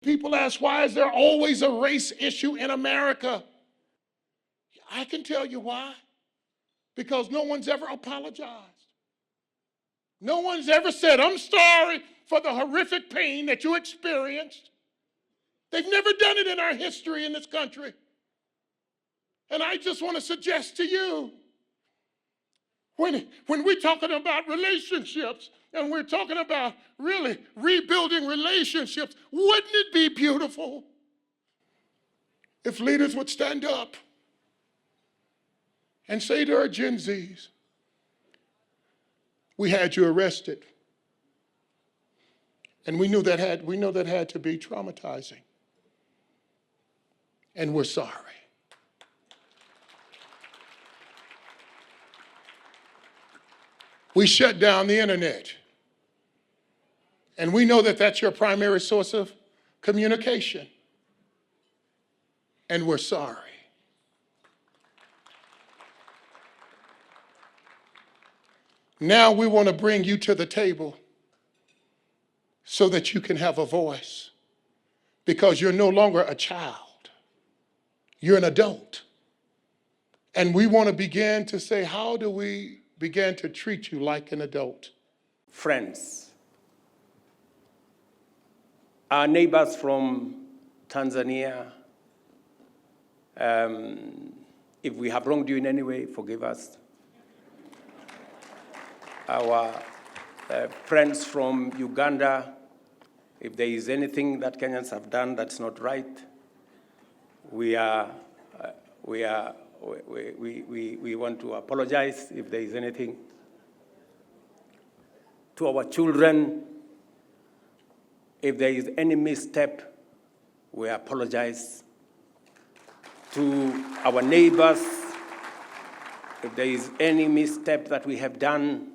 People ask, why is there always a race issue in America? I can tell you why. Because no one's ever apologized. No one's ever said, I'm sorry for the horrific pain that you experienced. They've never done it in our history in this country. And I just want to suggest to you, when we're talking about relationships and we're talking about really rebuilding relationships, wouldn't it be beautiful if leaders would stand up and say to our Gen Zs, we had you arrested, and we know that had to be traumatizing, and we're sorry. We shut down the internet, and we know that that's your primary source of communication, and we're sorry. Now we want to bring you to the table so that you can have a voice, because you're no longer a child. You're an adult. And we want to begin to say, how do we begin to treat you like an adult? Friends, our neighbors from Tanzania, if we have wronged you in any way, forgive us. Our friends from Uganda, if there is anything that Kenyans have done that's not right, we want to apologize if there is anything. To our children, if there is any misstep, we apologize. To our neighbors, if there is any misstep that we have done,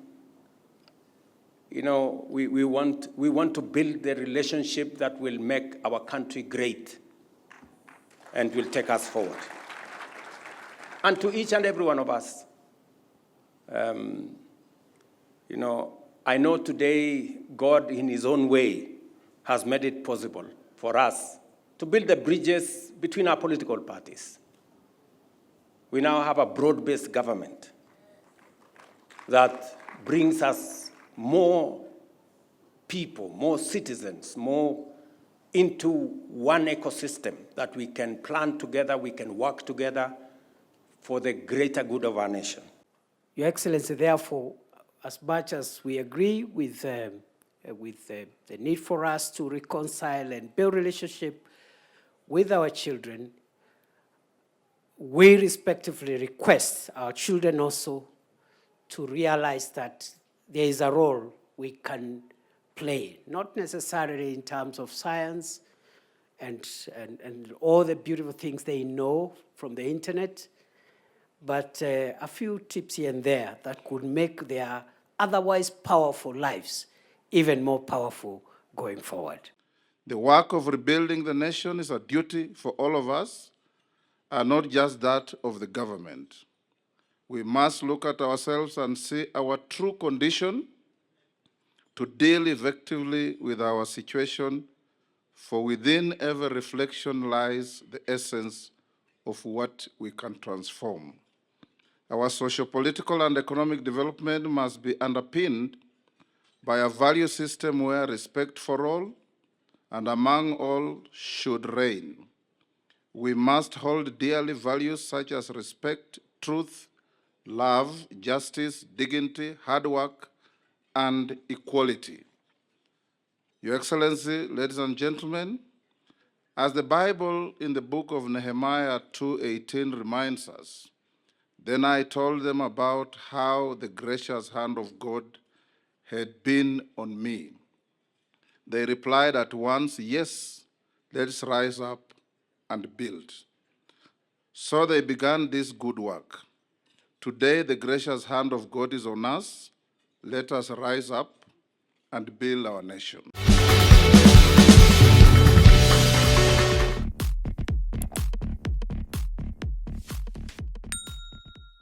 you know, we want to build the relationship that will make our country great and will take us forward. And to each and every one of us, you know, I know today God in his own way has made it possible for us to build the bridges between our political parties. We now have a broad-based government that brings us more people, more citizens, more into one ecosystem that we can plan together, we can work together for the greater good of our nation. Your Excellency, therefore, as much as we agree with the need for us to reconcile and build relationship with our children, we respectively request our children also to realize that there is a role we can play, not necessarily in terms of science and all the beautiful things they know from the internet, but a few tips here and there that could make their otherwise powerful lives even more powerful going forward. The work of rebuilding the nation is a duty for all of us, and not just that of the government. We must look at ourselves and see our true condition to deal effectively with our situation, for within every reflection lies the essence of what we can transform. Our socio-political and economic development must be underpinned by a value system where respect for all and among all should reign. We must hold dearly values such as respect, truth, love, justice, dignity, hard work, and equality. Your Excellency, ladies and gentlemen, as the Bible in the book of Nehemiah 2:18 reminds us, then I told them about how the gracious hand of God had been on me. They replied at once, yes, let's rise up and build. So they began this good work. Today, the gracious hand of God is on us. Let us rise up and build our nation.